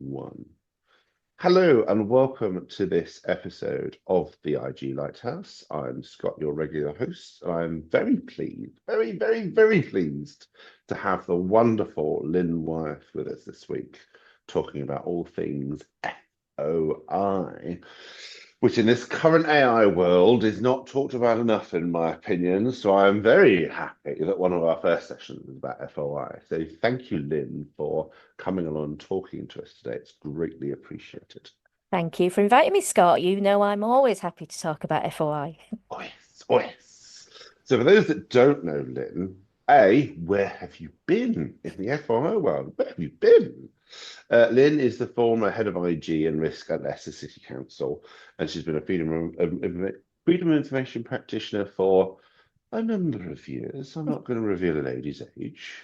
One. Hello and welcome to this episode of the IG Lighthouse. I'm Scott, your regular host, and I'm very pleased, very pleased to have the wonderful Lynn Wyeth with us this week, talking about all things FOI, which in this current AI world is not talked about enough, in my opinion. So I'm very happy that one of our first sessions is about FOI. So thank you, Lynn, for coming along and talking to us today. It's greatly appreciated. Thank you for inviting me, Scott. You know I'm always happy to talk about FOI. Oh yes, oh yes. So for those that don't know Lynn, where have you been in the FOI world? Where have you been? Lynn is the former head of IG and risk at Leicester City Council, and she's been a freedom of information practitioner for a number of years. I'm not going to reveal a lady's age.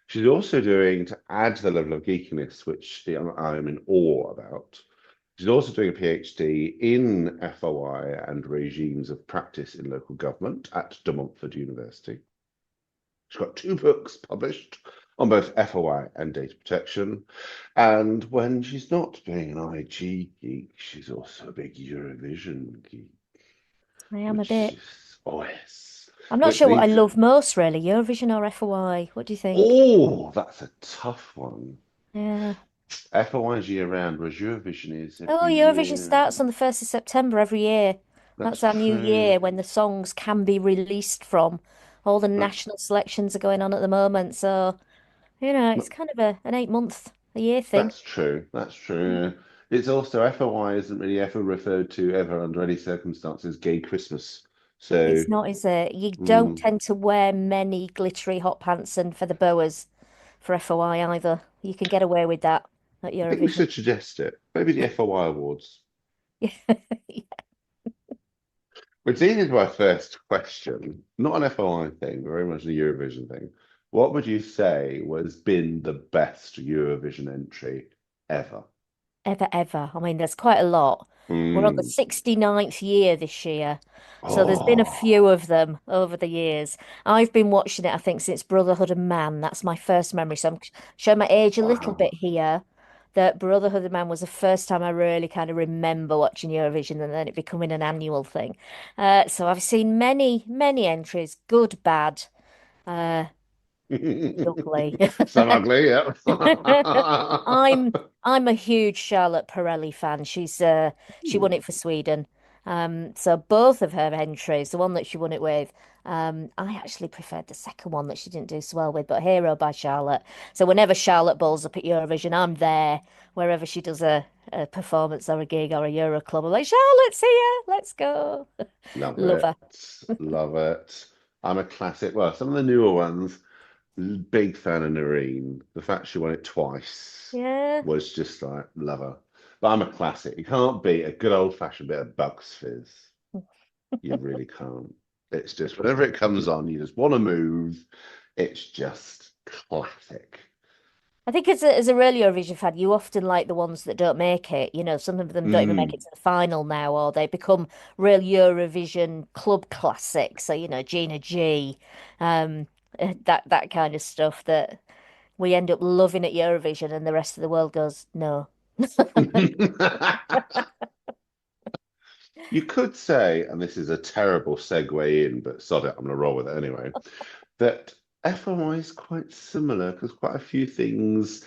She's also doing, to add to the level of geekiness, which I am in awe about, she's also doing a PhD in FOI and regimes of practice in local government at De Montfort University. She's got two books published on both FOI and data protection. And when she's not being an IG geek, she's also a big Eurovision geek, I am a which bit. is, oh yes, I'm not which sure what I means, love most, really, Eurovision or FOI. What do you think? oh, that's a tough one. Yeah. FOI is year round, whereas Eurovision is Oh, every Eurovision year. starts on the 1st of September every year. That's That's our new true. year when the songs can be released from. All the That's national selections are going on at the moment. So, it's kind of an 8 month a year thing. that's true. That's true. It's also FOI isn't really ever referred to ever under any circumstances gay Christmas. So It's not, is it? You don't mm, tend to wear many glittery hot pants and feather boas for FOI either. You can get away with that at I think we Eurovision. should suggest it. Maybe the FOI Awards. Which leads into my first question. Not an FOI thing, very much a Eurovision thing. What would you say was been the best Eurovision entry ever? Ever, ever. I mean, there's quite a lot. We're on the Mm. 69th year this year. So there's been a Oh, few of them over the years. I've been watching it, I think, since Brotherhood of Man. That's my first memory. So I'm showing my age a little wow. bit here. That Brotherhood of Man was the first time I really kind of remember watching Eurovision and then it becoming an annual thing. So I've seen many, many entries, good, bad, uh, ugly. Some ugly, yeah. I'm I'm a huge Charlotte Perrelli fan. She won it for Sweden. So both of her entries, the one that she won it with, I actually preferred the second one that she didn't do so well with, but Hero by Charlotte. So whenever Charlotte bowls up at Eurovision, I'm there. Wherever she does a performance or a gig or a Euro club, I'm like, Charlotte's here, let's go. Love Love it. her. Love it. I'm a classic. Well, some of the newer ones, big fan of Noreen. The fact she won it twice Yeah. was just like, love her. But I'm a classic. You can't beat a good old-fashioned bit of Bucks Fizz. You really can't. It's just whenever it comes on, you just want to move. It's just classic. I think as a real Eurovision fan, you often like the ones that don't make it. Some of them don't even make Mm. it to the final now, or they become real Eurovision club classics. So, Gina G, that kind of stuff that we end up loving at Eurovision, and the rest of the world goes, no. You could say, and this is a terrible segue in, but sod it, I'm going to roll with it anyway, that FOI is quite similar because quite a few things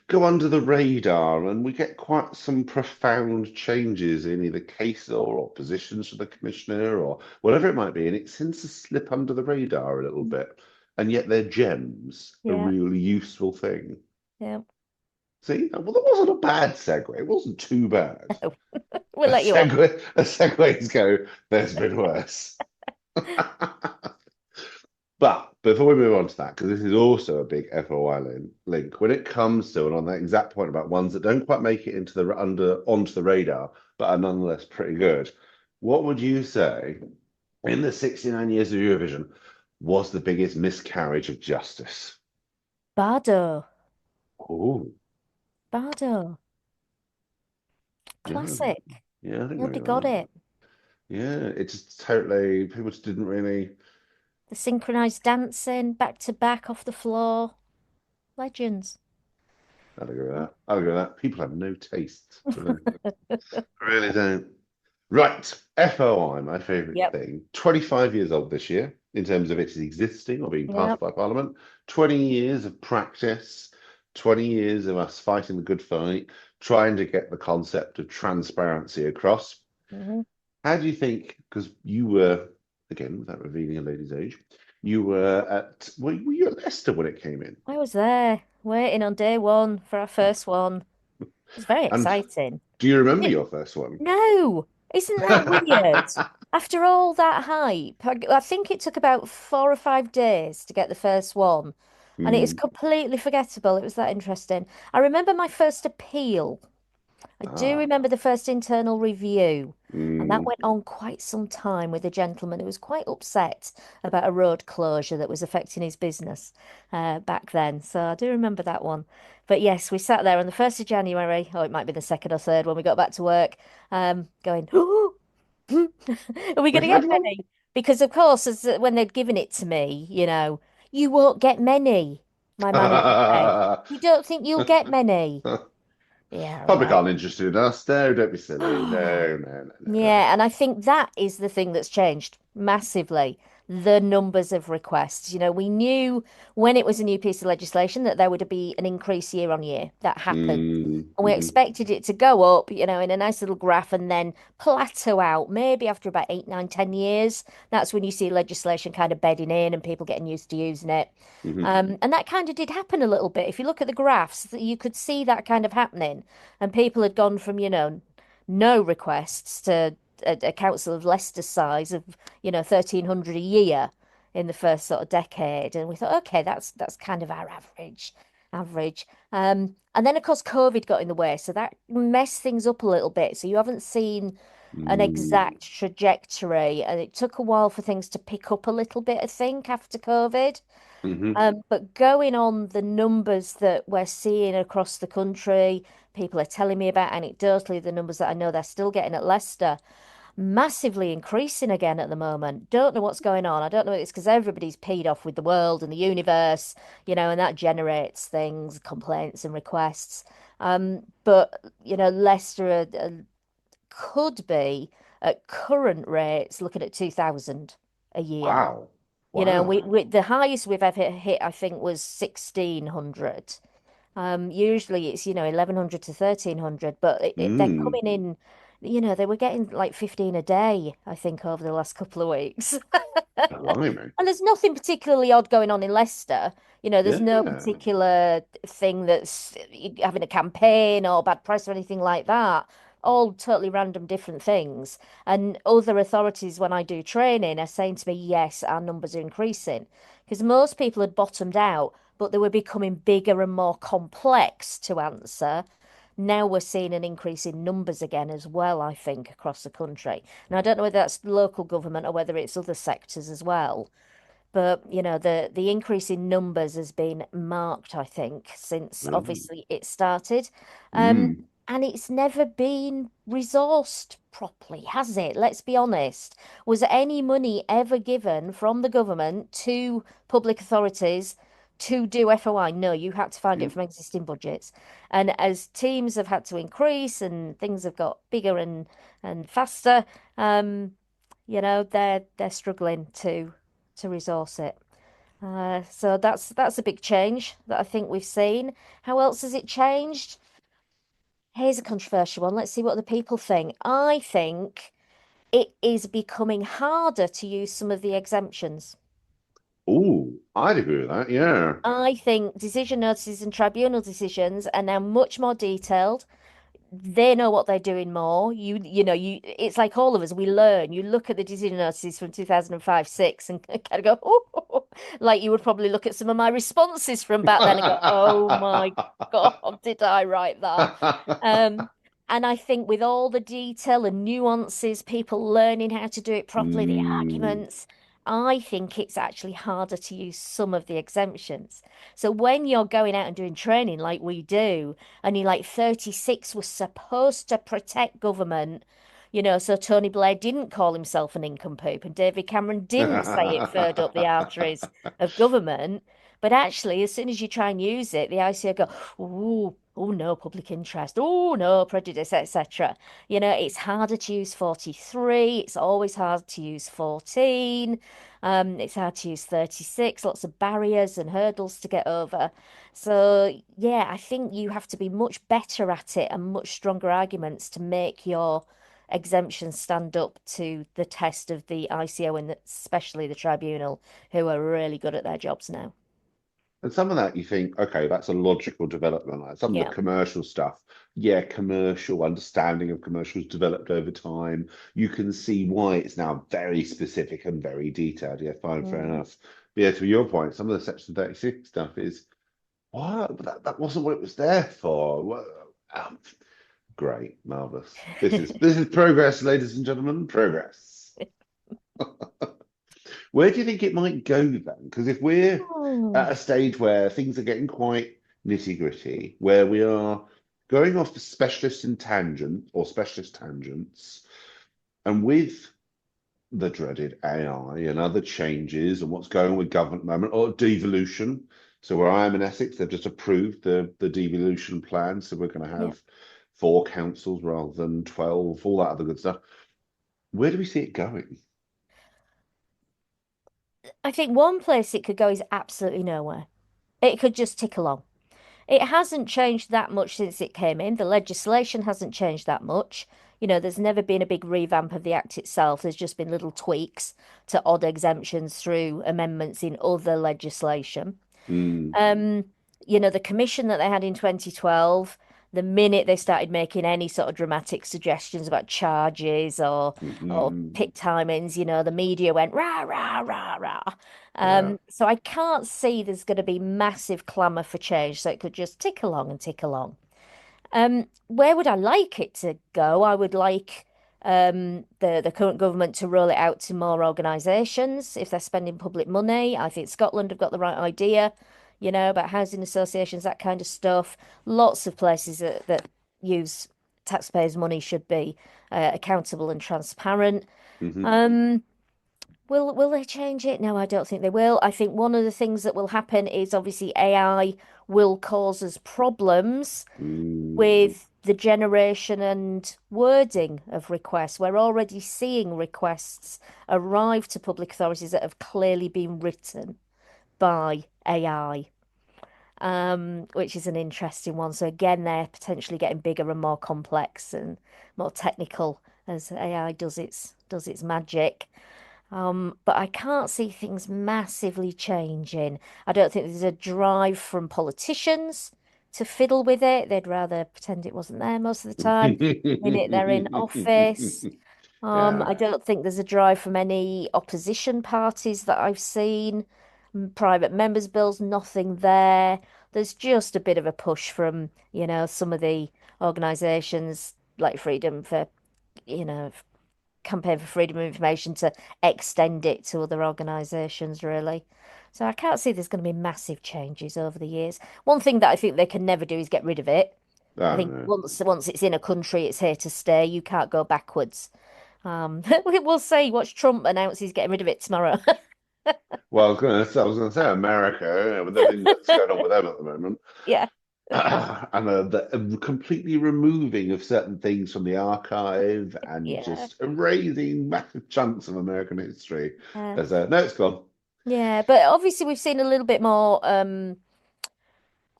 go under the radar and we get quite some profound changes in either case or positions for the commissioner or whatever it might be. And it seems to slip under the radar a little bit. And yet they're gems, a Yeah, really useful thing. yeah. See, well, that wasn't a bad segue. It wasn't too bad. We'll let you off. A segues go, there's been worse. But before we move on to that, because this is also a big FOI link, when it comes to, and on that exact point about ones that don't quite make it into the onto the radar, but are nonetheless pretty good, what would you say in the 69 years of Eurovision was the biggest miscarriage of justice? Bardo. Oh, Bardo. yeah, Classic. yeah, I think Nobody maybe got that. it. Yeah, it just totally, people just didn't really. The synchronized dancing, back to back off the floor. Legends. I'll agree with that. I'll agree with that. People have no taste. Really don't. Right. FOI, my favourite Yep. thing. 25 years old this year in terms of its existing or being passed Yep. by Parliament. 20 years of practice, 20 years of us fighting the good fight, trying to get the concept of transparency across. Mhm. How do you think, because you were, again, without revealing a lady's age, you were were you at Leicester when it came in? I was there waiting on day one for our first one. It was very And exciting. do you remember Yeah. your first one? No, isn't that weird? After all that hype, I think it took about 4 or 5 days to get the first one, and it is Hmm. completely forgettable. It was that interesting. I remember my first appeal. I do Ah. remember the first internal review, and that Hmm. went on quite some time with a gentleman who was quite upset about a road closure that was affecting his business back then. So I do remember that one. But yes, we sat there on the 1st of January, or it might be the second or third when we got back to work, going, oh, are we going Which to one? get many? Because, of course, when they'd given it to me, you won't get many, my manager said. You don't think you'll get many? Yeah, Public right. aren't interested in us. No, don't be silly. No, no, no, no, no. Yeah, and I think that is the thing that's changed massively. The numbers of requests. We knew when it was a new piece of legislation that there would be an increase year on year. That happened. Mm, And we mhm, expected it to go up, in a nice little graph and then plateau out. Maybe after about 8, 9, 10 years, that's when you see legislation kind of bedding in and people getting used to using it. mhm, And that kind of did happen a little bit. If you look at the graphs, you could see that kind of happening. And people had gone from, no requests to a council of Leicester size of 1,300 a year in the first sort of decade, and we thought, okay, that's kind of our average. And then of course COVID got in the way, so that messed things up a little bit. So you haven't seen an mm, exact trajectory, and it took a while for things to pick up a little bit, I think, after COVID. mhm, But going on the numbers that we're seeing across the country, people are telling me about anecdotally the numbers that I know they're still getting at Leicester, massively increasing again at the moment. Don't know what's going on. I don't know if it's because everybody's peed off with the world and the universe, and that generates things, complaints and requests. But Leicester could be at current rates looking at 2,000 a year. wow, wow. The highest we've ever hit, I think, was 1,600. Usually it's, 1,100 to 1,300, but they're Mm, coming in, they were getting like 15 a day, I think, over the last couple of weeks. blimey. And there's nothing particularly odd going on in Leicester. There's no Yeah. particular thing that's having a campaign or bad press or anything like that. All totally random different things. And other authorities, when I do training, are saying to me, yes, our numbers are increasing. Because most people had bottomed out, but they were becoming bigger and more complex to answer. Now we're seeing an increase in numbers again as well, I think, across the country. And I don't know whether that's local government or whether it's other sectors as well. But the increase in numbers has been marked, I think, since Mm, obviously it started. Um, mm, and it's never been resourced properly, has it? Let's be honest. Was any money ever given from the government to public authorities to do FOI? No, you had to find it mm, from existing budgets. And as teams have had to increase and things have got bigger and faster, they're struggling to resource it. So that's a big change that I think we've seen. How else has it changed? Here's a controversial one. Let's see what the people think. I think it is becoming harder to use some of the exemptions. ooh, I'd agree with that. Yeah. I think decision notices and tribunal decisions are now much more detailed. They know what they're doing more. It's like all of us, we learn. You look at the decision notices from 2005, 6 and kind of go, oh, like you would probably look at some of my responses from back then and go, oh my God, did I write that? Um, and I think with all the detail and nuances, people learning how to do it properly, the Mm, arguments, I think it's actually harder to use some of the exemptions. So when you're going out and doing training like we do, and you're like 36 was supposed to protect government, so Tony Blair didn't call himself an nincompoop and David Cameron didn't say it furred up the arteries of government. But actually, as soon as you try and use it, the ICO go, ooh, oh no, public interest, oh no, prejudice, etc. It's harder to use 43. It's always hard to use 14. It's hard to use 36. Lots of barriers and hurdles to get over. So yeah, I think you have to be much better at it and much stronger arguments to make your exemptions stand up to the test of the ICO and especially the tribunal, who are really good at their jobs now. And some of that you think, okay, that's a logical development. Like some of the Yeah. commercial stuff, yeah, commercial understanding of commercials developed over time. You can see why it's now very specific and very detailed. Yeah, fine, fair Mm. enough. But yeah, to your point, some of the Section 36 stuff is what? But that wasn't what it was there for. Great, marvelous. This is progress, ladies and gentlemen, progress. Where do you think it might go then? Because if we're at Oh, a stage where things are getting quite nitty-gritty, where we are going off the specialist in tangent or specialist tangents, and with the dreaded AI and other changes and what's going on with government at the moment, or devolution. So where I am in Essex, they've just approved the devolution plan. So we're going to yeah. have 4 councils rather than 12, all that other good stuff. Where do we see it going? I think one place it could go is absolutely nowhere. It could just tick along. It hasn't changed that much since it came in. The legislation hasn't changed that much. There's never been a big revamp of the Act itself. There's just been little tweaks to odd exemptions through amendments in other legislation. Mm, Um, the commission that they had in 2012, the minute they started making any sort of dramatic suggestions about charges or mm, pit timings, the media went rah rah rah rah. yeah. So I can't see there's going to be massive clamour for change. So it could just tick along and tick along. Where would I like it to go? I would like the current government to roll it out to more organisations if they're spending public money. I think Scotland have got the right idea, about housing associations, that kind of stuff. Lots of places that use taxpayers' money should be accountable and transparent. Hmm. Um, will they change it? No, I don't think they will. I think one of the things that will happen is obviously AI will cause us problems Mm, with the generation and wording of requests. We're already seeing requests arrive to public authorities that have clearly been written by AI, which is an interesting one. So again, they're potentially getting bigger and more complex and more technical as AI does its magic. But I can't see things massively changing. I don't think there's a drive from politicians to fiddle with it. They'd rather pretend it wasn't there most of the time. The minute they're in office. yeah. I don't think there's a drive from any opposition parties that I've seen. Private members' bills, nothing there. There's just a bit of a push from, some of the organisations like Freedom for, you know, Campaign for Freedom of Information to extend it to other organisations, really. So I can't see there's going to be massive changes over the years. One thing that I think they can never do is get rid of it. I I don't think know. once it's in a country, it's here to stay. You can't go backwards. We'll see. Watch Trump announce he's getting rid of it tomorrow. Well, I was gonna say America with everything that's going on with them at the moment, Yeah, and the completely removing of certain things from the archive and yeah, just erasing massive chunks of American history. yeah, There's a no, it's gone. yeah. But obviously, we've seen a little bit more.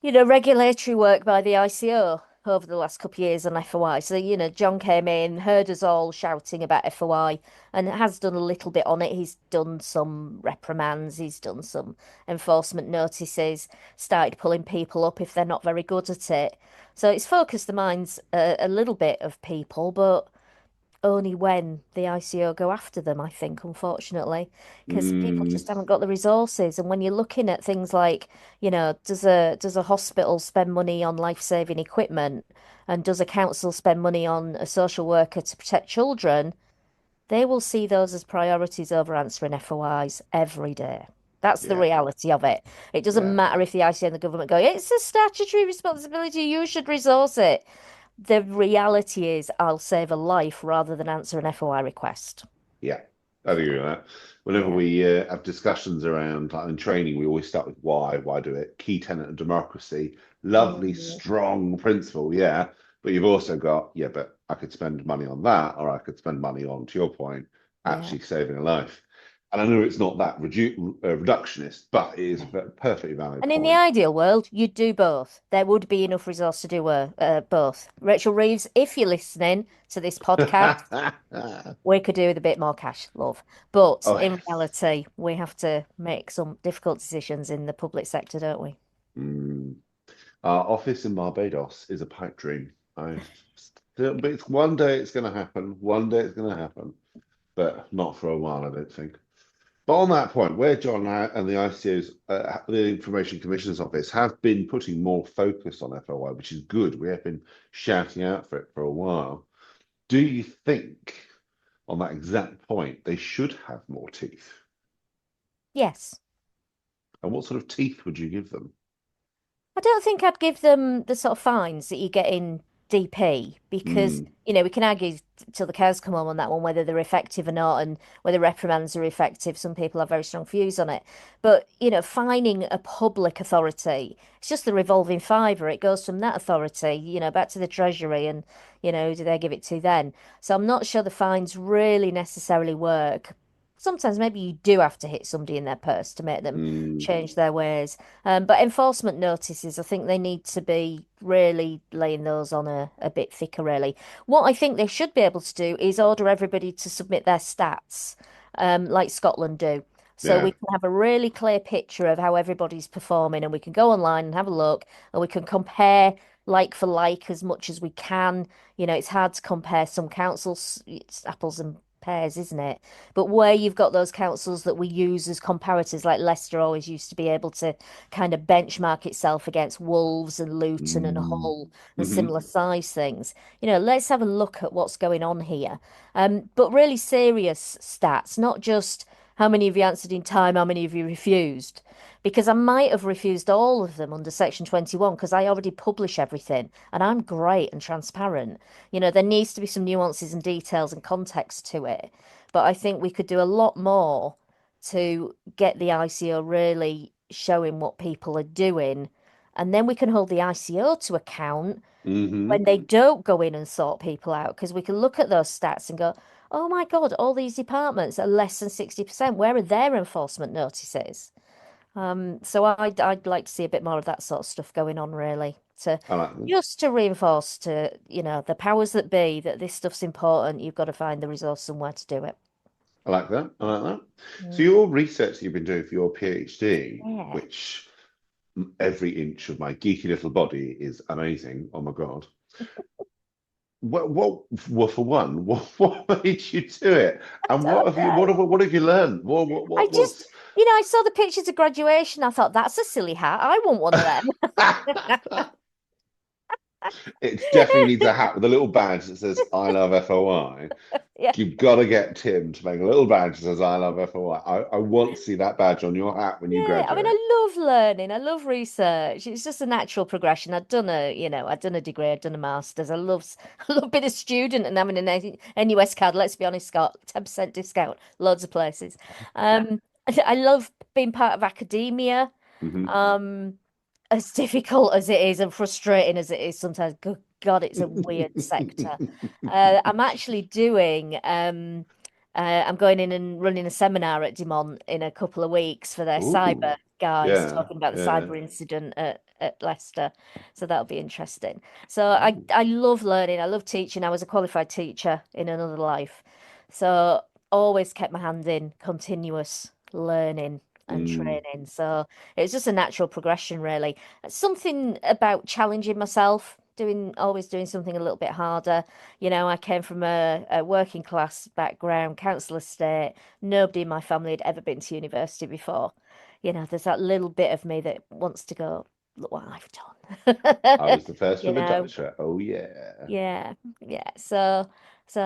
Regulatory work by the ICO over the last couple of years on FOI. So, John came in, heard us all shouting about FOI and has done a little bit on it. He's done some reprimands, he's done some enforcement notices, started pulling people up if they're not very good at it. So it's focused the minds a little bit of people, but only when the ICO go after them, I think, unfortunately, because people Mm, just haven't got the resources. And when you're looking at things like, does a hospital spend money on life-saving equipment, and does a council spend money on a social worker to protect children? They will see those as priorities over answering FOIs every day. That's the yeah, reality of it. It doesn't yeah, matter if the ICO and the government go, it's a statutory responsibility, you should resource it. The reality is, I'll save a life rather than answer an FOI request. yeah. I Yeah, agree with that. Whenever yeah, we have discussions around like in training, we always start with why do it? Key tenet of democracy. Lovely, Mm, strong principle, yeah. But you've also got, yeah, but I could spend money on that, or I could spend money on, to your point, yeah. actually saving a life. And I know it's not that reductionist, but it is a perfectly valid And in the point. ideal world, you'd do both. There would be enough resource to do both. Rachel Reeves, if you're listening to this podcast, we could do with a bit more cash, love. But Oh, in yes. reality, we have to make some difficult decisions in the public sector, don't we? Mm. Our office in Barbados is a pipe dream. I still, but it's one day it's going to happen. One day it's going to happen, but not for a while, I don't think. But on that point, where John and the ICO's, the Information Commissioner's Office, have been putting more focus on FOI, which is good. We have been shouting out for it for a while. Do you think, on that exact point, they should have more teeth? Yes. And what sort of teeth would you give them? I don't think I'd give them the sort of fines that you get in DP because, Mm, we can argue till the cows come home on that one, whether they're effective or not and whether reprimands are effective. Some people have very strong views on it. But, fining a public authority, it's just the revolving fiver. It goes from that authority, back to the Treasury and, do they give it to then? So I'm not sure the fines really necessarily work. Sometimes maybe you do have to hit somebody in their purse to make them mm, change their ways. But enforcement notices, I think they need to be really laying those on a bit thicker, really. What I think they should be able to do is order everybody to submit their stats, like Scotland do. So we yeah. can have a really clear picture of how everybody's performing, and we can go online and have a look, and we can compare like for like as much as we can. It's hard to compare some councils, it's apples and pears, isn't it? But where you've got those councils that we use as comparators, like Leicester always used to be able to kind of benchmark itself against Wolves and Luton and Mm, Hull and hmm. similar size things. Let's have a look at what's going on here. But really serious stats, not just how many of you answered in time, how many of you refused. Because I might have refused all of them under Section 21 because I already publish everything and I'm great and transparent. There needs to be some nuances and details and context to it. But I think we could do a lot more to get the ICO really showing what people are doing. And then we can hold the ICO to account Hmm. when they don't go in and sort people out, because we can look at those stats and go, oh my God, all these departments are less than 60%. Where are their enforcement notices? So I'd like to see a bit more of that sort of stuff going on, really, to I like them. just to reinforce to, the powers that be that this stuff's important. You've got to find the resource somewhere to do it. I like that. I like that. So Mm. your research you've been doing for your PhD, Yeah. which every inch of my geeky little body is amazing. Oh my God. What well, for one, what made you do it? I And don't know. what have you learned? I What just, was I saw the pictures of graduation. I thought, that's a silly hat. I want one of them. it definitely needs a hat with a little badge that says I love FOI. Yeah. You've got to get Tim to make a little badge that says I love FOI. I want to see that badge on your hat when you Yeah. I mean, graduate. I love learning. I love research. It's just a natural progression. I'd done a degree, I'd done a master's. I love being a student and having an NUS card. Let's be honest, Scott, 10% discount, loads of places. Um, I love being part of academia. Hmm. Um, as difficult as it is and frustrating as it is sometimes, good God, it's a weird sector. I'm actually I'm going in and running a seminar at Dumont in a couple of weeks for their cyber Ooh, guys, yeah, talking about the yeah. cyber incident at Leicester. So that'll be interesting. So I, Ooh. I love learning. I love teaching. I was a qualified teacher in another life. So always kept my hand in continuous learning and Mm, training. So it was just a natural progression, really. Something about challenging myself, always doing something a little bit harder. I came from a working class background, council estate. Nobody in my family had ever been to university before. There's that little bit of me that wants to go, look what I've done. I was the first You with a know, doctorate. Oh yeah. yeah, yeah. So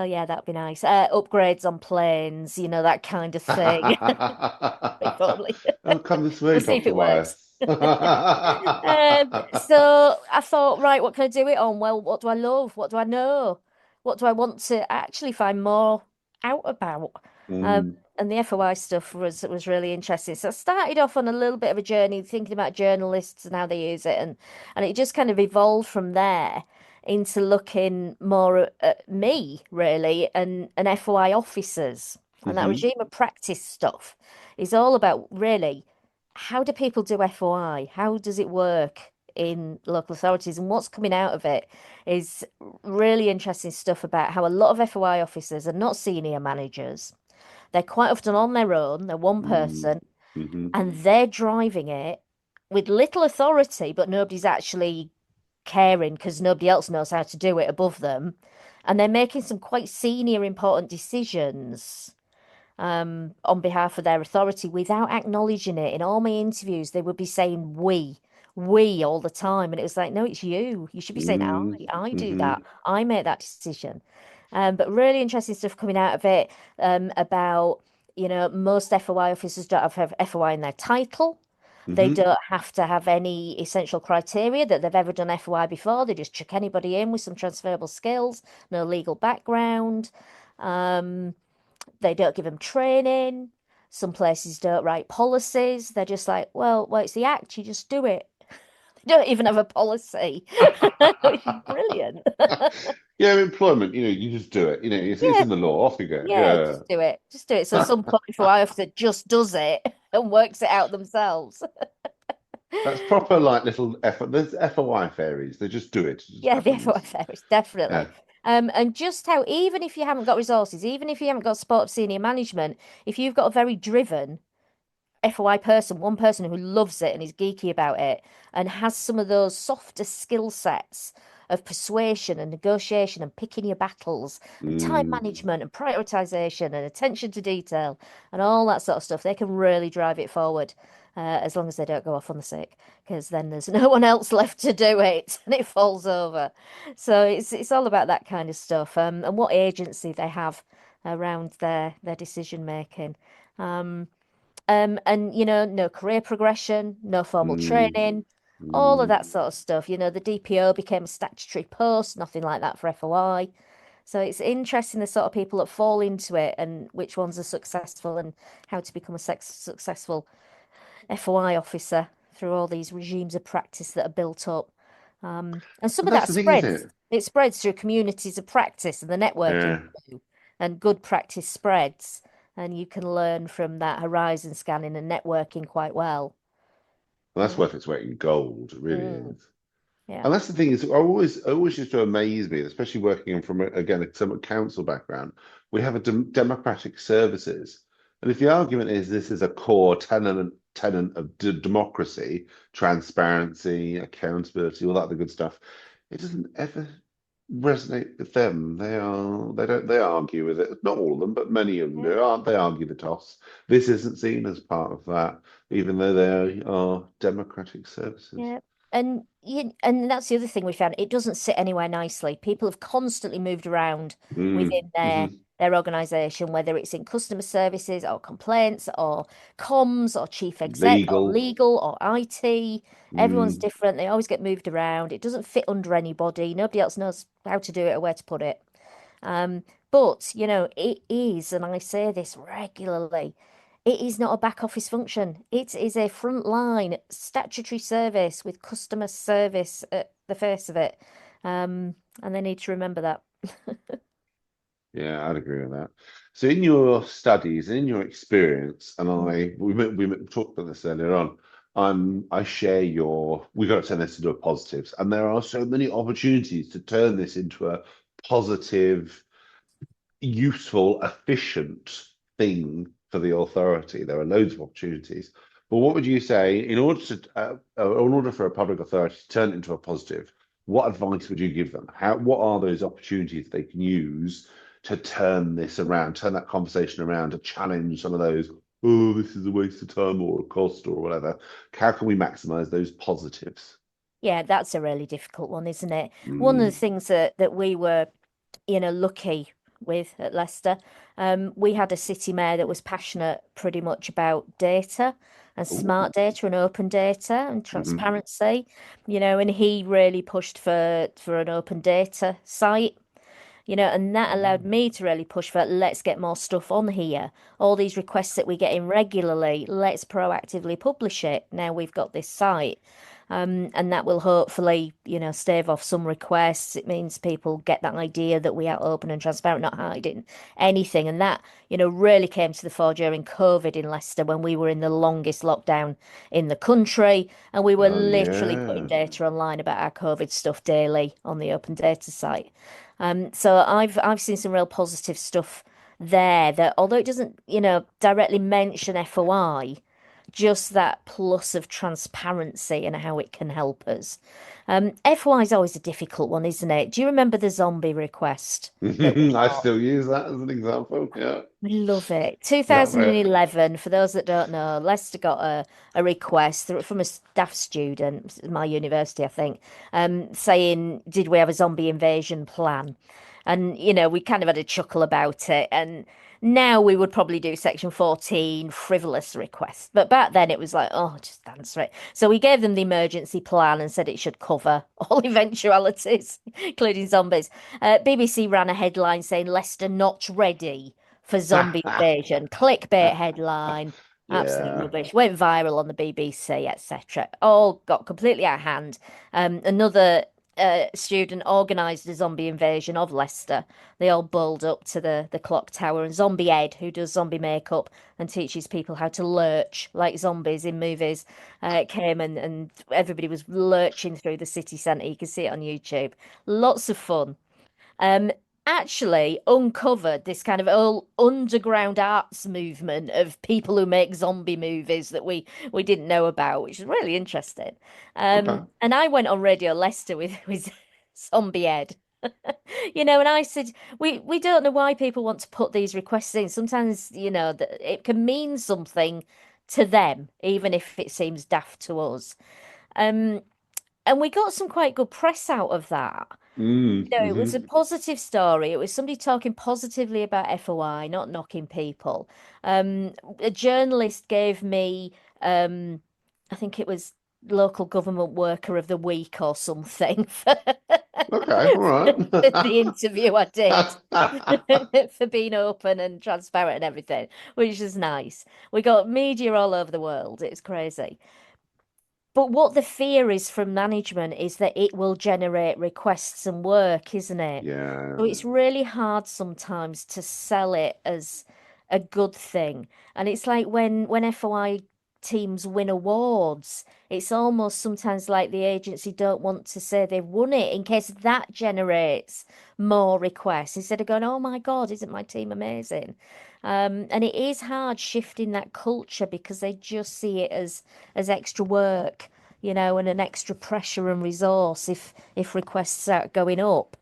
yeah, that'd be nice. Upgrades on planes, that kind of thing. If only. Oh, come this way, We'll see if Dr. it works. Wyeth. So I thought, right, what can I do it on? Well, what do I love? What do I know? What do I want to actually find more out about? Mm, And the FOI stuff was really interesting. So I started off on a little bit of a journey thinking about journalists and how they use it, and it just kind of evolved from there into looking more at me really and FOI officers. And that hmm regime of practice stuff is all about really how do people do FOI? How does it work in local authorities? And what's coming out of it is really interesting stuff about how a lot of FOI officers are not senior managers. They're quite often on their own, they're one mm, person, hmm and they're driving it with little authority, but nobody's actually caring because nobody else knows how to do it above them. And they're making some quite senior, important decisions on behalf of their authority without acknowledging it. In all my interviews, they would be saying we all the time. And it was like, no, it's you. You should be saying mm, I do hmm that. I make that decision. But really interesting stuff coming out of it about, most FOI officers don't have FOI in their title. They hmm don't have to have any essential criteria that they've ever done FOI before. They just chuck anybody in with some transferable skills, no legal background. Um, they don't give them training. Some places don't write policies. They're just like, well, it's the act. You just do it. They don't even have a policy, which is brilliant. Yeah, employment, you just do it. It's Yeah, in the law. Off you go. yeah, Yeah. just do it. Just do it. So some point for officer just does it and works it out themselves. That's proper like little there's FOI fairies. They just do it. It just Yeah, the FOI happens. ferries, definitely. Yeah. And just how even if you haven't got resources, even if you haven't got support of senior management, if you've got a very driven FOI person, one person who loves it and is geeky about it and has some of those softer skill sets of persuasion and negotiation and picking your battles and time Mm. management and prioritization and attention to detail and all that sort of stuff, they can really drive it forward. As long as they don't go off on the sick, because then there's no one else left to do it and it falls over. So it's all about that kind of stuff, and what agency they have around their decision making. Um, and no career progression, no formal Mm. training, all of Mm. that sort of stuff. The DPO became a statutory post, nothing like that for FOI. So it's interesting the sort of people that fall into it and which ones are successful and how to become a successful FOI officer through all these regimes of practice that are built up. And some But of that's that the thing, isn't spreads. it? It spreads through communities of practice and the networking Yeah. too. And good practice spreads. And you can learn from that horizon scanning and networking quite well. Well, that's Yeah. worth its weight in gold. It really Mm, is. yeah. And that's the thing is, I always used to amaze me, especially working from again a somewhat council background. We have a democratic services, and if the argument is this is a core tenant of democracy, transparency, accountability, all that other good stuff, it doesn't ever resonate with them. They argue with it. Not all of them, but many of them Yeah. do. They argue the toss. This isn't seen as part of that, even though they are democratic services. Yeah. And that's the other thing we found. It doesn't sit anywhere nicely. People have constantly moved around Mm, within their hmm their organization, whether it's in customer services or complaints or comms or chief exec or Legal. legal or IT. Everyone's Mm. different. They always get moved around. It doesn't fit under anybody. Nobody else knows how to do it or where to put it. But, it is, and I say this regularly, it is not a back office function. It is a frontline statutory service with customer service at the face of it. And they need to remember that. Yeah, I'd agree with that. So, in your studies and in your experience, and we talked about this earlier on. I share your. We've got to turn this into a positives, and there are so many opportunities to turn this into a positive, useful, efficient thing for the authority. There are loads of opportunities. But what would you say in order for a public authority to turn it into a positive? What advice would you give them? What are those opportunities they can use to turn this around, turn that conversation around, to challenge some of those, oh, this is a waste of time or a cost or whatever. How can we maximize those positives? Yeah, that's a really difficult one, isn't it? One of the Mm. things that we were, lucky with at Leicester, we had a city mayor that was passionate pretty much about data and Oh, smart data and open data and hmm transparency, and he really pushed for an open data site. and that allowed me to really push for let's get more stuff on here. All these requests that we get in regularly, let's proactively publish it. Now we've got this site. And that will hopefully, stave off some requests. It means people get that idea that we are open and transparent, not hiding anything. And that, really came to the fore during COVID in Leicester when we were in the longest lockdown in the country. And we were Oh literally putting yeah. data online about our COVID stuff daily on the open data site. So I've seen some real positive stuff there that although it doesn't, directly mention FOI, just that plus of transparency and how it can help us. FOI is always a difficult one, isn't it? Do you remember the zombie request that we I got? still use that as an example. Yeah. We love it. Love it. 2011, for those that don't know, Leicester got a request from a staff student, at my university, I think, saying, did we have a zombie invasion plan? And, we kind of had a chuckle about it. And now we would probably do Section 14 frivolous requests. But back then it was like, oh, just answer it. So we gave them the emergency plan and said it should cover all eventualities, including zombies. BBC ran a headline saying Leicester not ready for zombie invasion. Clickbait headline. Absolute Yeah. rubbish. Went viral on the BBC, etc. All got completely out of hand. Another student organised a zombie invasion of Leicester. They all bowled up to the clock tower, and Zombie Ed, who does zombie makeup and teaches people how to lurch like zombies in movies, came and everybody was lurching through the city centre. You can see it on YouTube. Lots of fun. Um, Actually uncovered this kind of whole underground arts movement of people who make zombie movies that we didn't know about, which is really interesting. Okay. And I went on Radio Leicester with Zombie Ed. And I said, we don't know why people want to put these requests in. Sometimes, that it can mean something to them, even if it seems daft to us. Um, and we got some quite good press out of that. It was a Hmm. positive story. It was somebody talking positively about FOI, not knocking people. A journalist gave me, I think it was local government worker of the week or something for, Okay, all right. for the interview I did, for being open and transparent and everything, which is nice. We got media all over the world. It was crazy. But what the fear is from management is that it will generate requests and work, isn't it? Yeah. So it's really hard sometimes to sell it as a good thing. And it's like when FOI teams win awards, it's almost sometimes like the agency don't want to say they've won it in case that generates more requests instead of going, oh my God, isn't my team amazing? And it is hard shifting that culture because they just see it as extra work, and an extra pressure and resource if requests are going up.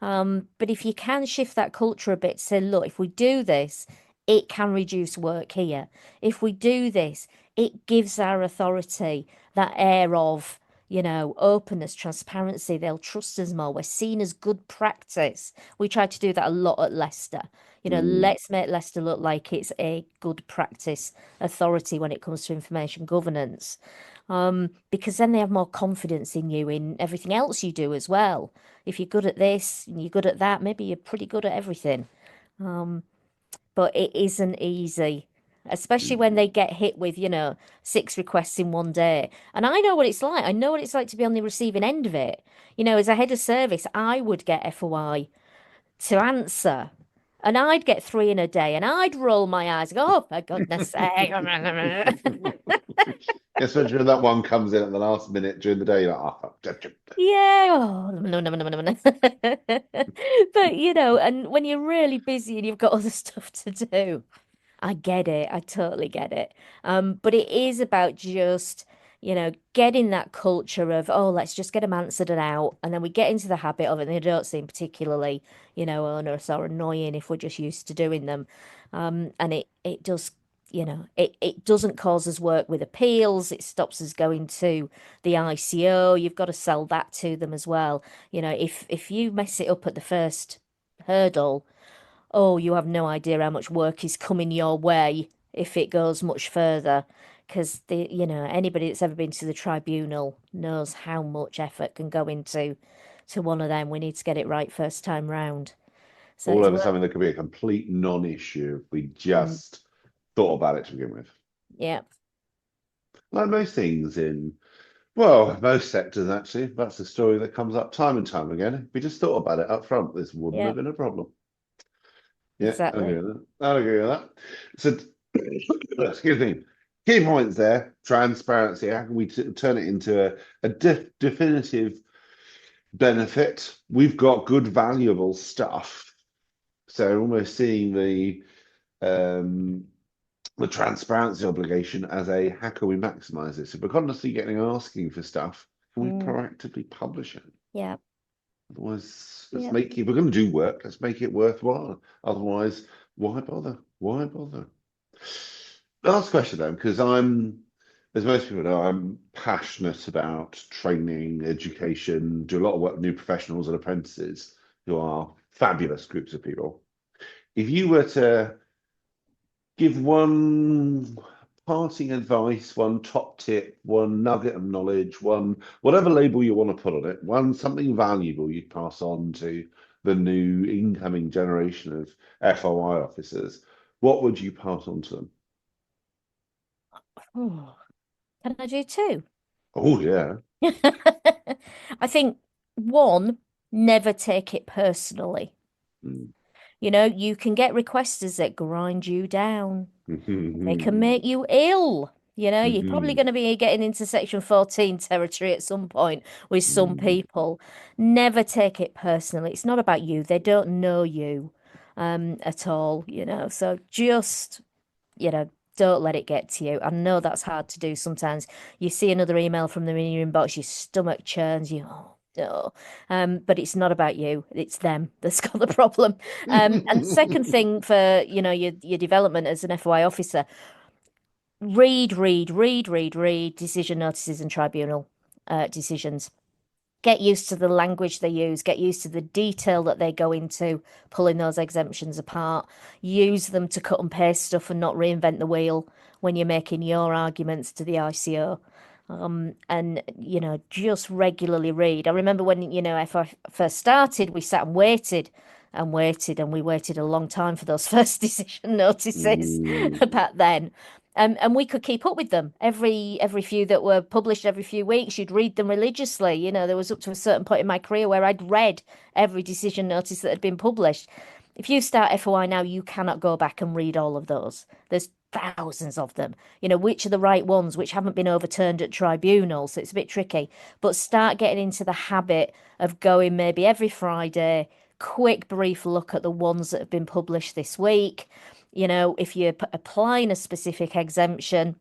But if you can shift that culture a bit, say, look, if we do this, it can reduce work here. If we do this, it gives our authority that air of, openness, transparency. They'll trust us more. We're seen as good practice. We try to do that a lot at Leicester. Mm. Let's make Leicester look like it's a good practice authority when it comes to information governance. Because then they have more confidence in you in everything else you do as well. If you're good at this and you're good at that, maybe you're pretty good at everything. But it isn't easy, especially when they get hit with, 6 requests in one day. And I know what it's like. I know what it's like to be on the receiving end of it. As a head of service, I would get FOI to answer. And I'd get 3 in a day, and I'd roll my eyes and go, oh, for goodness sake. Especially when that one comes in at the last minute during the day, you're like, oh, Yeah. Oh, no, no, no, no, no, no. But, and when you're really busy and you've got other stuff to do, I get it. I totally get it. But it is about just, getting that culture of, oh, let's just get them answered and out. And then we get into the habit of it and they don't seem particularly, onerous or annoying if we're just used to doing them. And it does, it doesn't cause us work with appeals. It stops us going to the ICO. You've got to sell that to them as well. If you mess it up at the first hurdle, oh, you have no idea how much work is coming your way if it goes much further. Because anybody that's ever been to the tribunal knows how much effort can go into one of them. We need to get it right first time round. So All it's over worth. something that could be a complete non-issue if we Mm, just thought about it to begin with. yeah, Like most things in, well, most sectors actually, that's a story that comes up time and time again. If we just thought about it up front, this wouldn't yeah, have been a problem. Yeah, I agree exactly. with that. I agree with that. So, excuse me. Key points there: transparency. How can we turn it into a definitive benefit? We've got good, valuable stuff. So, almost seeing um, the transparency obligation as a how can we maximize this? If we're constantly getting asking for stuff, can we Mm, proactively publish it? yeah, Otherwise, let's yeah. make it, if we're going to do work, let's make it worthwhile. Otherwise, why bother? Why bother? Last question then, because as most people know, I'm passionate about training, education, do a lot of work with new professionals and apprentices who are fabulous groups of people. If you were to give one parting advice, one top tip, one nugget of knowledge, one whatever label you want to put on it, one something valuable you'd pass on to the new incoming generation of FOI officers, what would you pass on to them? Oh, can I do two? Oh yeah. I think one, never take it personally. Mm. You can get requesters that grind you down. They can Mhm. make you ill. You're probably Mhm. going to be getting into Section 14 territory at some point with some Mhm. people. Never take it personally. It's not about you. They don't know you at all. So just you know, don't let it get to you. I know that's hard to do sometimes. You see another email from them in your inbox, your stomach churns, oh, no. But it's not about you. It's them that's got the problem. And the second thing for, your development as an FOI officer, read decision notices and tribunal decisions. Get used to the language they use, get used to the detail that they go into, pulling those exemptions apart. Use them to cut and paste stuff and not reinvent the wheel when you're making your arguments to the ICO. And just regularly read. I remember when, if I first started, we sat and waited and waited, and we waited a long time for those first decision notices Mm. back then. And we could keep up with them. Every few that were published every few weeks, you'd read them religiously. There was up to a certain point in my career where I'd read every decision notice that had been published. If you start FOI now, you cannot go back and read all of those. There's thousands of them. Which are the right ones, which haven't been overturned at tribunals. So it's a bit tricky. But start getting into the habit of going maybe every Friday, quick brief look at the ones that have been published this week. If you're applying a specific exemption,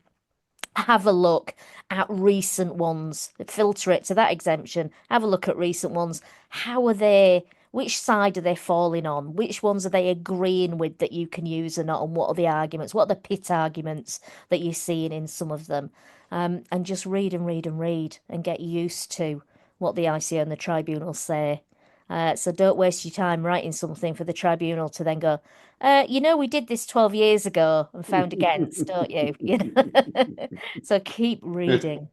have a look at recent ones, filter it to that exemption, have a look at recent ones. How are they? Which side are they falling on? Which ones are they agreeing with that you can use or not? And what are the arguments? What are the pit arguments that you're seeing in some of them? And just read and read and read and get used to what the ICO and the tribunals say. So don't waste your time writing something for the tribunal to then go, we did this 12 years ago and found against, don't you? So keep reading.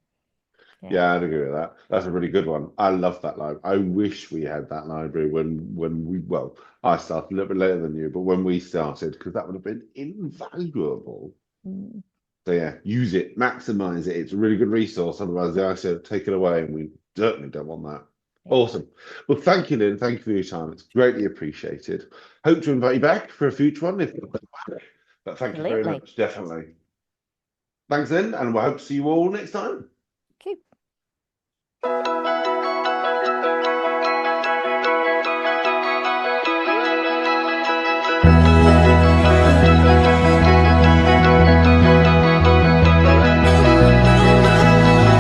Yeah. Yeah, I'd agree with that. That's a really good one. I love that library. I wish we had that library when we well, I started a little bit later than you, but when we started, because that would have been invaluable. Mm, So yeah, use it, maximize it. It's a really good resource. Otherwise, the ICO take it away, and we certainly don't want that. yeah. Awesome. Well, thank you, Lynn. Thank you for your time. It's greatly appreciated. Hope to invite you back for a future one. But thank you very Absolutely. much. Definitely. Thanks, Lynn, and we'll hope to see you all next time. Okay.